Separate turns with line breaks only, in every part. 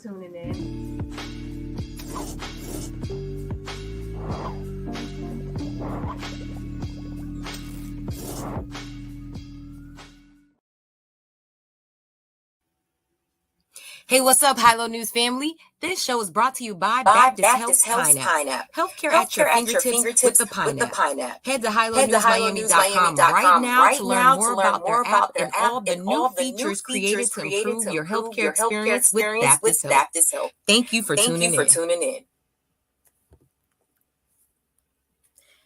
tuning in. Hey, what's up, Hilo News family? This show is brought to you by Baptist Health Pine App. Healthcare at your fingertips with the Pine App. Head to HiloNewsMiami.com right now to learn more about their app and all the new features created to improve your healthcare experience with Baptist Health. Thank you for tuning in.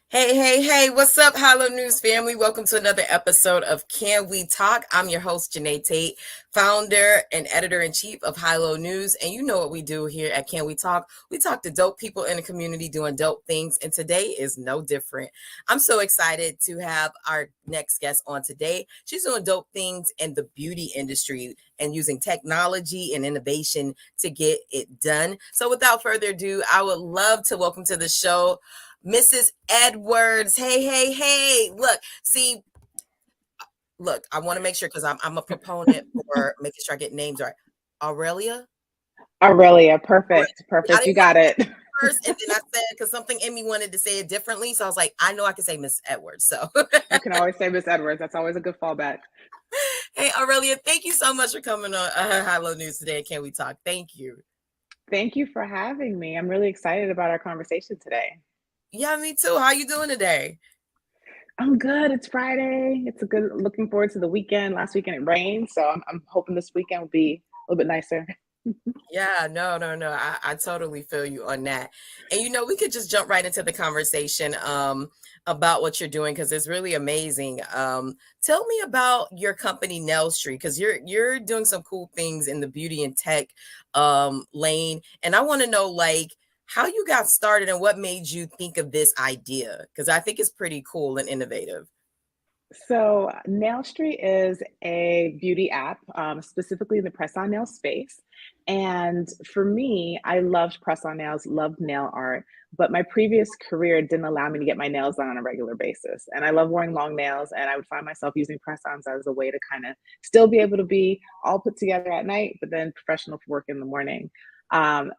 Hey, what's up, Hilo News family? Welcome to another episode of Can We Talk? I'm your host, Janae Tate, founder and editor-in-chief of Hilo News. And you know what we do here at Can We Talk? We talk to dope people in the community doing dope things, and today is no different. I'm so excited to have our next guest on today. She's doing dope things in the beauty industry and using technology and innovation to get it done. So without further ado, I would love to welcome to the show Mrs. Edwards. Hey. Look, I want to make sure because I'm a proponent for making sure I get names right. Aurelia, perfect. You got it. First, and then I said, because something in me wanted to say it differently. So I was like, I know I can say Miss Edwards. So
you can always say Miss Edwards. That's always a good fallback.
Hey, Aurelia, thank you so much for coming on Hilo News today. Can we talk? Thank you.
Thank you for having me. I'm really excited about our conversation today.
Yeah, me too. How are you doing today?
I'm good. It's Friday. Looking forward to the weekend. Last weekend it rained, so I'm hoping this weekend will be a little bit nicer.
Yeah, no. I totally feel you on that. And we could just jump right into the conversation about what you're doing because it's really amazing. Tell me about your company Nailstry, because you're doing some cool things in the beauty and tech lane, and I want to know how you got started and what made you think of this idea, because I think it's pretty cool and innovative.
So Nailstry is a beauty app, specifically in the press-on nail space. And for me, I loved press-on nails, loved nail art, but my previous career didn't allow me to get my nails done on a regular basis. And I love wearing long nails, and I would find myself using press-ons as a way to kind of still be able to be all put together at night, but then professional for work in the morning.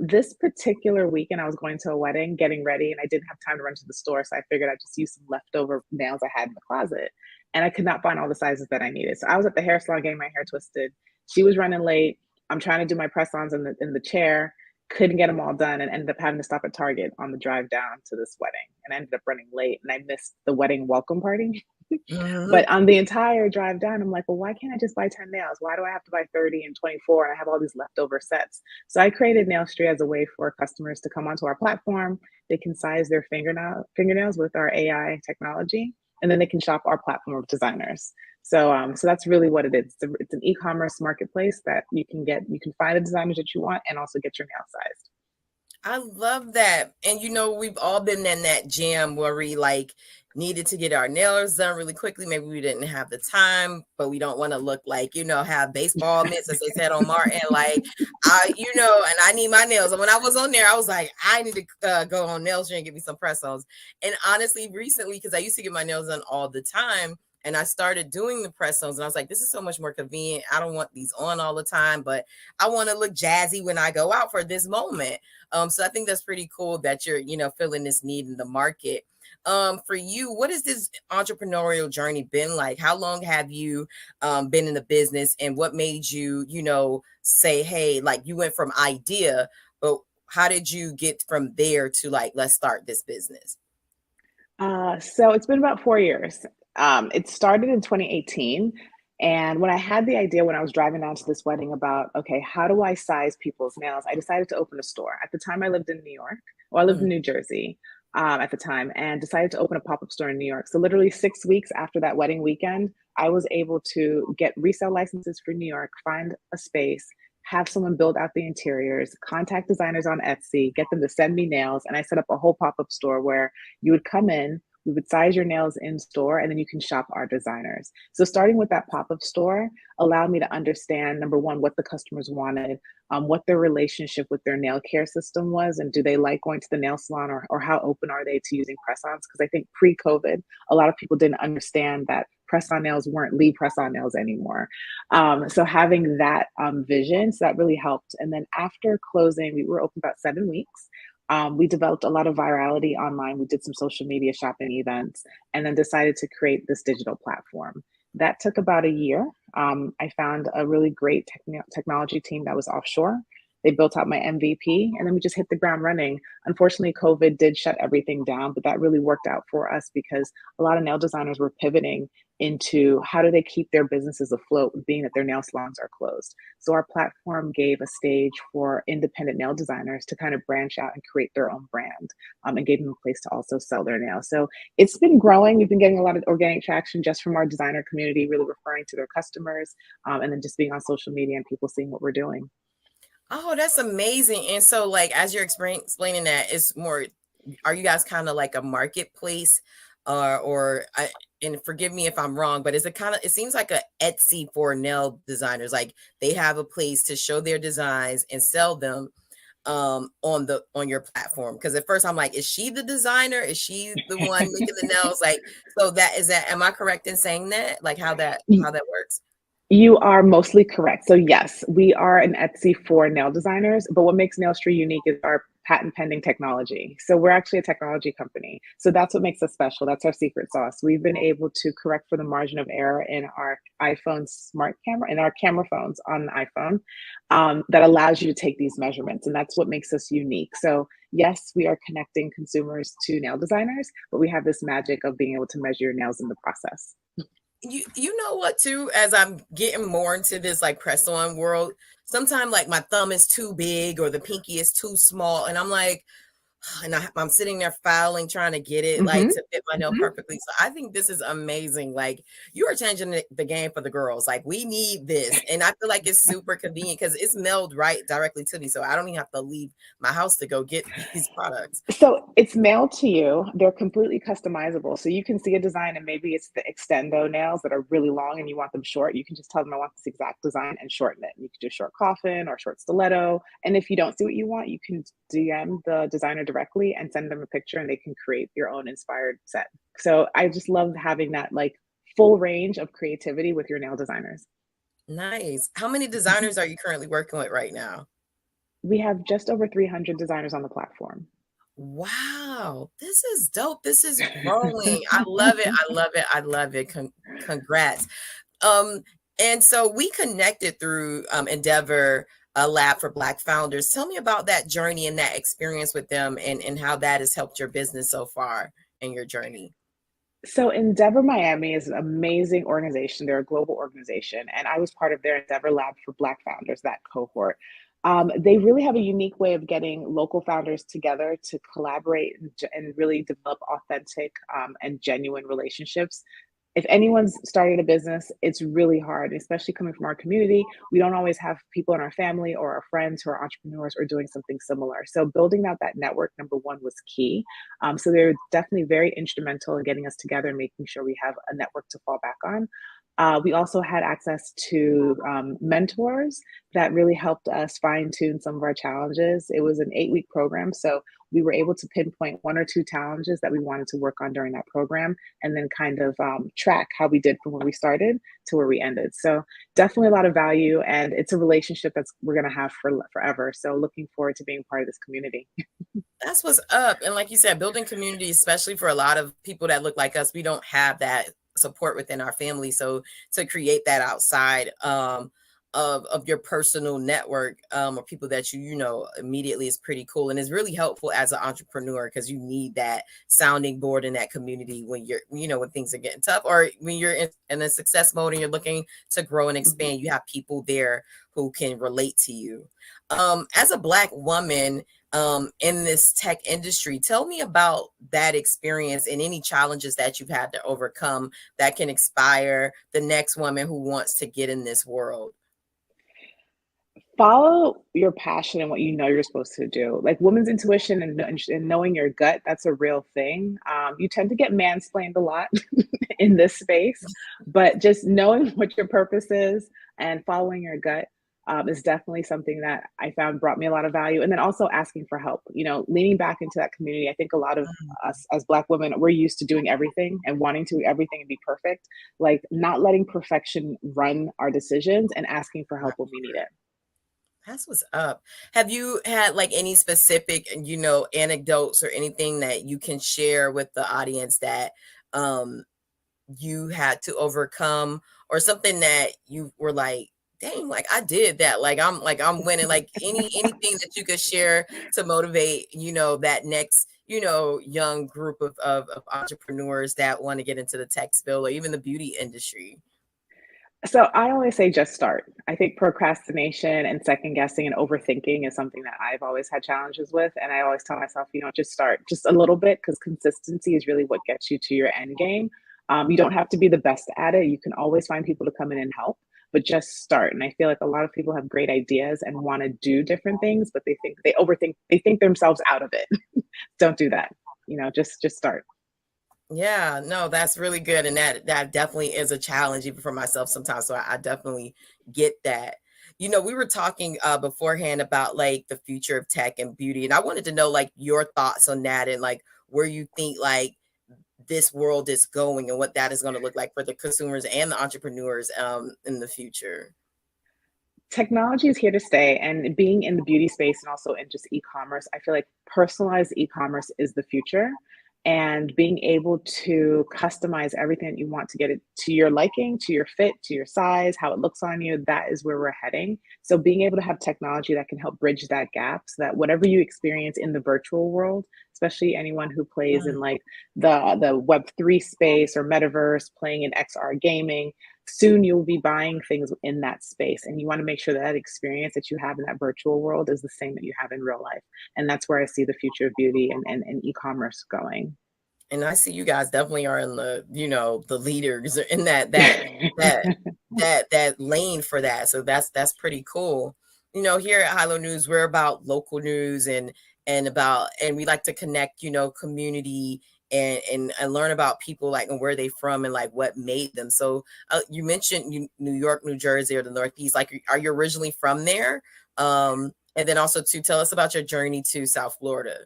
This particular weekend, I was going to a wedding, getting ready, and I didn't have time to run to the store. So I figured I'd just use some leftover nails I had in the closet. And I could not find all the sizes that I needed. So I was at the hair salon getting my hair twisted. She was running late. I'm trying to do my press-ons in the chair. Couldn't get them all done and ended up having to stop at Target on the drive down to this wedding. And I ended up running late and I missed the wedding welcome party. Mm-hmm. But on the entire drive down, I'm like, well, why can't I just buy 10 nails? Why do I have to buy 30 and 24? And I have all these leftover sets. So I created Nailstry as a way for customers to come onto our platform. They can size their fingernails with our AI technology. And then they can shop our platform of designers. So that's really what it is. It's an e-commerce marketplace that you can find the designers that you want and also get your nail sized.
I love that. And we've all been in that jam where we needed to get our nails done really quickly. Maybe we didn't have the time, but we don't want to look have baseball mitts, as they said on Martin. And I need my nails. And when I was on there, I was like, I need to go on Nailstry and get me some press-ons. And honestly, recently, because I used to get my nails done all the time, and I started doing the press-ons, and I was like, this is so much more convenient. I don't want these on all the time, but I want to look jazzy when I go out for this moment. So I think that's pretty cool that you're, filling this need in the market. For you, what has this entrepreneurial journey been like? How long have you been in the business, and what made you, say, hey, you went from idea, but how did you get from there to let's start this business?
So it's been about 4 years. It started in 2018. And when I had the idea, when I was driving down to this wedding about, okay, how do I size people's nails? I decided to open a store. At the time, I lived in New York, or I lived in New Jersey at the time, and decided to open a pop-up store in New York. So literally 6 weeks after that wedding weekend, I was able to get resale licenses for New York, find a space, have someone build out the interiors, contact designers on Etsy, get them to send me nails. And I set up a whole pop-up store where you would come in, we would size your nails in store, and then you can shop our designers. So starting with that pop-up store allowed me to understand, number one, what the customers wanted, what their relationship with their nail care system was, and do they like going to the nail salon, or how open are they to using press-ons? Because I think pre-COVID, a lot of people didn't understand that press-on nails weren't Lee press-on nails anymore. So having that vision, so that really helped. And then after closing, we were open about 7 weeks. We developed a lot of virality online. We did some social media shopping events and then decided to create this digital platform. That took about a year. I found a really great technology team that was offshore. They built out my MVP and then we just hit the ground running. Unfortunately, COVID did shut everything down, but that really worked out for us because a lot of nail designers were pivoting into how do they keep their businesses afloat, being that their nail salons are closed. So our platform gave a stage for independent nail designers to kind of branch out and create their own brand, and gave them a place to also sell their nails. So it's been growing. We've been getting a lot of organic traction just from our designer community, really referring to their customers, and then just being on social media and people seeing what we're doing.
Oh, that's amazing. And so, like, as you're explaining that, it's more, are you guys kind of like a marketplace? And forgive me if I'm wrong, but is it kind of, it seems like a Etsy for nail designers. Like they have a place to show their designs and sell them on your platform. Because at first I'm like, is she the designer? Is she the one making the nails? Like, so that is that, am I correct in saying that? Like how that works?
You are mostly correct. So yes, we are an Etsy for nail designers, but what makes Nailstry unique is our patent pending technology. So we're actually a technology company. So that's what makes us special. That's our secret sauce. We've been able to correct for the margin of error in our iPhone smart camera, in our camera phones on the iPhone, that allows you to take these measurements. And that's what makes us unique. So yes, we are connecting consumers to nail designers, but we have this magic of being able to measure your nails in the process.
You know what too, as I'm getting more into this like press on world, sometimes like my thumb is too big or the pinky is too small and I'm like, and I'm sitting there filing trying to get it like
Mm-hmm.
to fit my nail
Mm-hmm.
perfectly. So I think this is amazing. Like you are changing the game for the girls. Like we need this, and I feel like it's super convenient because it's mailed right directly to me, so I don't even have to leave my house to go get these products.
So it's mailed to you. They're completely customizable. So you can see a design and maybe it's the extendo nails that are really long and you want them short. You can just tell them I want this exact design and shorten it. You can do short coffin or short stiletto. And if you don't see what you want, you can DM the designer directly and send them a picture and they can create your own inspired set. So I just love having that like full range of creativity with your nail designers.
Nice. How many designers are you currently working with right now?
We have just over 300 designers on the platform.
Wow, this is dope. This is growing. I love it. I love it. I love it. Congrats. Um, and so we connected through Endeavor, a lab for Black founders. Tell me about that journey and that experience with them and how that has helped your business so far in your journey.
So Endeavor Miami is an amazing organization. They're a global organization, and I was part of their Endeavor Lab for Black founders, that cohort. They really have a unique way of getting local founders together to collaborate and really develop authentic and genuine relationships. If anyone's starting a business, it's really hard, especially coming from our community. We don't always have people in our family or our friends who are entrepreneurs or doing something similar. So building out that network, number one, was key. So they're definitely very instrumental in getting us together and making sure we have a network to fall back on. We also had access to mentors that really helped us fine tune some of our challenges. It was an 8-week program, so we were able to pinpoint 1 or 2 challenges that we wanted to work on during that program, and then kind of track how we did from where we started to where we ended. So definitely a lot of value, and it's a relationship that's we're going to have for forever. So looking forward to being part of this community.
That's what's up. And like you said, building community, especially for a lot of people that look like us, we don't have that support within our family. So to create that outside of your personal network or people that you know immediately is pretty cool. And it's really helpful as an entrepreneur because you need that sounding board in that community when you're, you know, when things are getting tough or when you're in a success mode and you're looking to grow and expand, you have people there who can relate to you. As a Black woman, in this tech industry. Tell me about that experience and any challenges that you've had to overcome that can inspire the next woman who wants to get in this world.
Follow your passion and what you know you're supposed to do. Like women's intuition and knowing your gut, that's a real thing. You tend to get mansplained a lot in this space, but just knowing what your purpose is and following your gut is definitely something that I found brought me a lot of value. And then also asking for help, leaning back into that community. I think a lot of
Mm,
us as Black women, we're used to doing everything and wanting to everything and be perfect, like not letting perfection run our decisions and asking for help
that
when we need it.
that's what's up. Have you had like any specific, anecdotes or anything that you can share with the audience that um you had to overcome, or something that you were like, dang, like I did that. I'm winning. Like anything that you could share to motivate, that next, young group of entrepreneurs that want to get into the tech field or even the beauty industry.
So I always say just start. I think procrastination and second guessing and overthinking is something that I've always had challenges with. And I always tell myself, just start just a little bit because consistency is really what gets you to your end game. You don't have to be the best at it. You can always find people to come in and help, but just start. And I feel like a lot of people have great ideas and want to do different things, but they think they overthink, they think themselves out of it. Don't do that. Just start.
Yeah, no, that's really good, and that definitely is a challenge even for myself sometimes. So I definitely get that. We were talking beforehand about like the future of tech and beauty, and I wanted to know like your thoughts on that and like where you think like this world is going and what that is going to look like for the consumers and the entrepreneurs in the future.
Technology is here to stay, and being in the beauty space and also in just e-commerce, I feel like personalized e-commerce is the future, and being able to customize everything that you want to get it to your liking, to your fit, to your size, how it looks on you, that is where we're heading. So being able to have technology that can help bridge that gap so that whatever you experience in the virtual world, especially anyone who plays in
Mm.
like the web3 space or metaverse, playing in XR gaming, soon you'll be buying things in that space, and you want to make sure that that experience that you have in that virtual world is the same that you have in real life. And that's where I see the future of beauty and e-commerce going.
And I see you guys definitely are in the, the leaders in that that lane for that. So that's pretty cool. Here at Hilo News, we're about local news and we like to connect, community and learn about people like and where they from and like what made them. So you mentioned New York, New Jersey, or the Northeast. Like, are you originally from there? And then also to tell us about your journey to South Florida.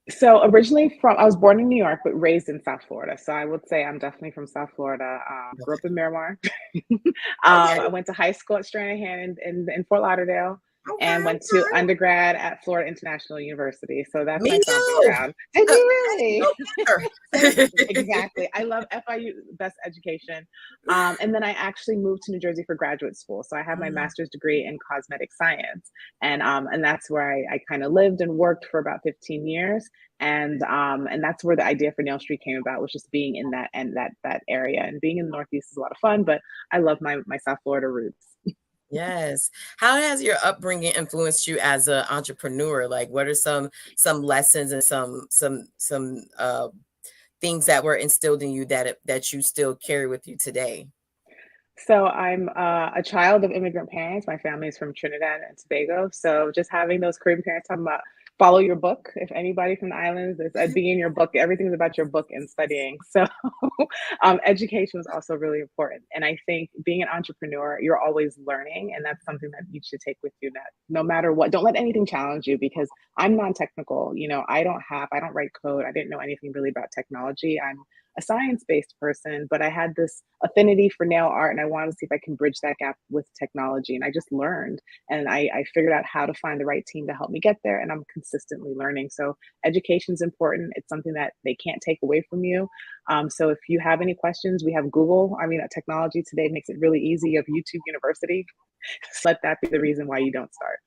So originally I was born in New York, but raised in South Florida. So I would say I'm definitely from South Florida. Grew up
Okay.
in Miramar.
Okay.
I went to high school at Stranahan in Fort Lauderdale and
Okay.
went to undergrad at Florida International University. So that's
Me
my stomping
too.
ground. Did
Uh,
you
Hey,
really?
go
Same,
Panther.
exactly. I love FIU, best education. And then I actually moved to New Jersey for graduate school. So I have my
Mm,
master's degree in cosmetic science. And that's where I kind of lived and worked for about 15 years. And that's where the idea for Nailstry came about, was just being in that area. And being in the Northeast is a lot of fun, but I love my South Florida roots.
yes. How has your upbringing influenced you as an entrepreneur? Like, what are some lessons and some things that were instilled in you that you still carry with you today?
So I'm a child of immigrant parents. My family is from Trinidad and Tobago. So just having those Caribbean parents talking about follow your book. If anybody from the islands is be in your book, everything's about your book and studying. So education is also really important. And I think being an entrepreneur, you're always learning, and that's something that you should take with you. That no matter what, don't let anything challenge you, because I'm non-technical. I don't write code. I didn't know anything really about technology. I'm a science-based person, but I had this affinity for nail art, and I wanted to see if I can bridge that gap with technology. And I just learned, and I figured out how to find the right team to help me get there. And I'm consistently learning. So education is important. It's something that they can't take away from you. So if you have any questions, we have Google. I mean, technology today makes it really easy. You have YouTube University. So let that be the reason why you don't start.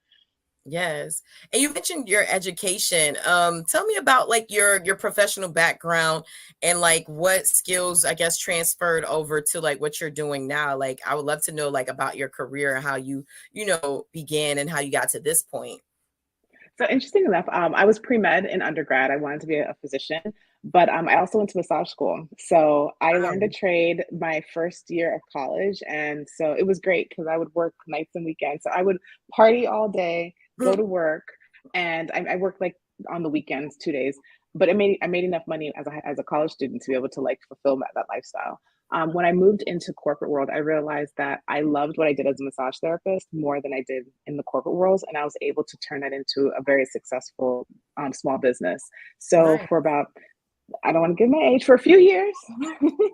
Yes. And you mentioned your education. Tell me about like your professional background and like what skills I guess transferred over to like what you're doing now. Like I would love to know like about your career and how you began and how you got to this point.
So interesting enough, I was pre-med in undergrad. I wanted to be a physician, but I also went to massage school. So I learned a
Wow.
trade my first year of college, and so it was great because I would work nights and weekends. So I would party all day, go to work, and I worked like on the weekends, 2 days. But I made enough money as a college student to be able to like fulfill that lifestyle. When I moved into corporate world, I realized that I loved what I did as a massage therapist more than I did in the corporate world, and I was able to turn that into a very successful small business. So
Nice.
for about, I don't want to give my age, for a few years,
Mhm.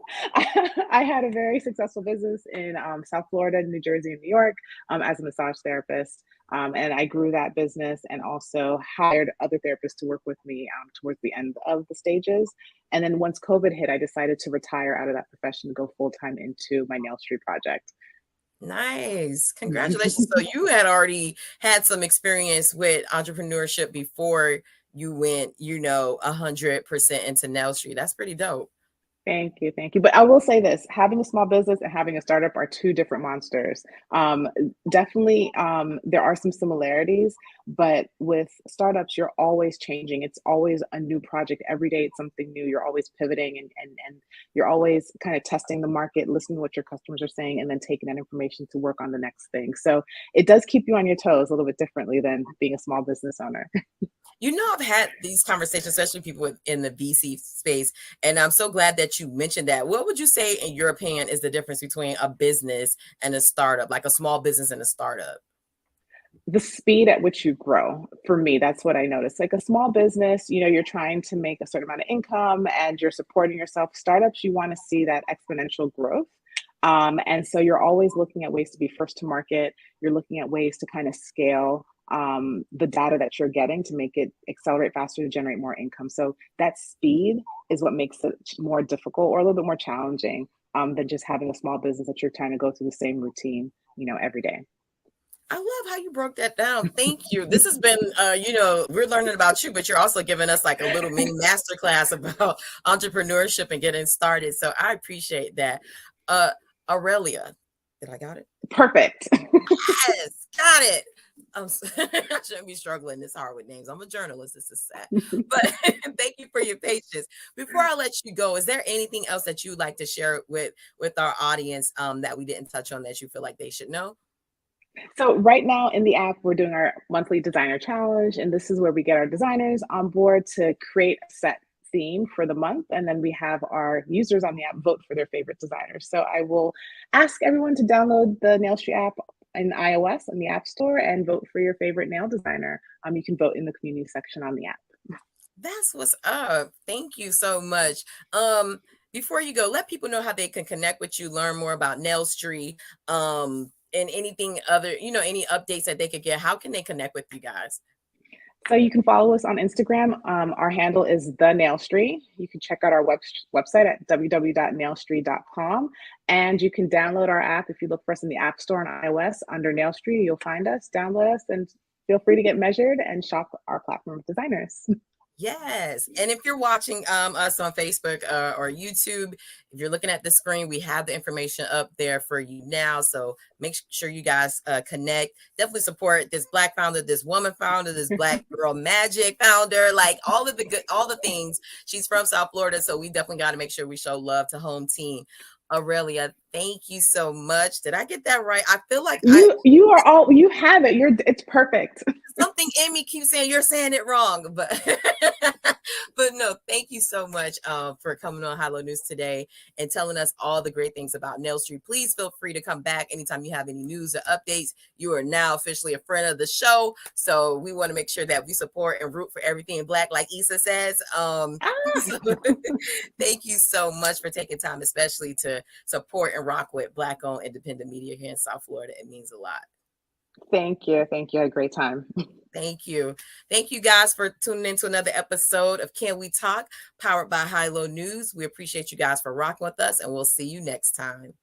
I had a very successful business in South Florida, New Jersey, and New York as a massage therapist. And I grew that business and also hired other therapists to work with me towards the end of the stages. And then once COVID hit, I decided to retire out of that profession and go full time into my Nailstry project.
Nice. Congratulations. So you had already had some experience with entrepreneurship before you went, 100% into Nailstry. That's pretty dope.
Thank you, thank you. But I will say this, having a small business and having a startup are two different monsters. Definitely, there are some similarities, but with startups, you're always changing. It's always a new project. Every day it's something new. You're always pivoting and you're always kind of testing the market, listening to what your customers are saying, and then taking that information to work on the next thing. So it does keep you on your toes a little bit differently than being a small business owner.
I've had these conversations, especially people in the VC space, and I'm so glad that you mentioned that. What would you say, in your opinion, is the difference between a business and a startup, like a small business and a startup?
The speed at which you grow, for me, that's what I noticed. Like a small business, you're trying to make a certain amount of income and you're supporting yourself. Startups, you want to see that exponential growth. And so you're always looking at ways to be first to market. You're looking at ways to kind of scale the data that you're getting to make it accelerate faster to generate more income. So that speed is what makes it more difficult or a little bit more challenging than just having a small business that you're trying to go through the same routine, every day.
I love how you broke that down. Thank you. This has been, we're learning about you, but you're also giving us like a little mini masterclass about entrepreneurship and getting started. So I appreciate that. Uh, Aurelia, did I got it?
Perfect.
Yes, got it. I shouldn't be struggling this hard with names. I'm a journalist. This is sad. But thank you for your patience. Before I let you go, is there anything else that you'd like to share with our audience that we didn't touch on that you feel like they should know?
So right now in the app, we're doing our monthly designer challenge, and this is where we get our designers on board to create a set theme for the month, and then we have our users on the app vote for their favorite designers. So I will ask everyone to download the Nailstreet app in iOS in the App Store and vote for your favorite nail designer. You can vote in the community section on the app.
That's what's up. Thank you so much. Before you go, let people know how they can connect with you, learn more about Nailstry, and anything other, any updates that they could get. How can they connect with you guys?
So you can follow us on Instagram. Our handle is the Nailstry. You can check out our website at www.nailstry.com. And you can download our app. If you look for us in the App Store on iOS under Nailstry, you'll find us, download us, and feel free to get measured and shop our platform of designers.
Yes. And if you're watching us on Facebook or YouTube, if you're looking at the screen, we have the information up there for you now. So make sure you guys connect. Definitely support this Black founder, this woman founder, this Black girl magic founder, like all the things. She's from South Florida. So we definitely got to make sure we show love to home team. Aurelia, thank you so much. Did I get that right? I feel like
You have it. It's perfect.
Something in me keeps saying you're saying it wrong, but but no, thank you so much for coming on High Low News today and telling us all the great things about Nailstry. Please feel free to come back anytime you have any news or updates. You are now officially a friend of the show, so we want to make sure that we support and root for everything Black, like Issa says. So thank you so much for taking time, especially to support and rock with Black-owned independent media here in South Florida. It means a lot.
Thank you. Thank you. I had a great time.
Thank you. Thank you guys for tuning in to another episode of Can We Talk, powered by High Low News. We appreciate you guys for rocking with us, and we'll see you next time.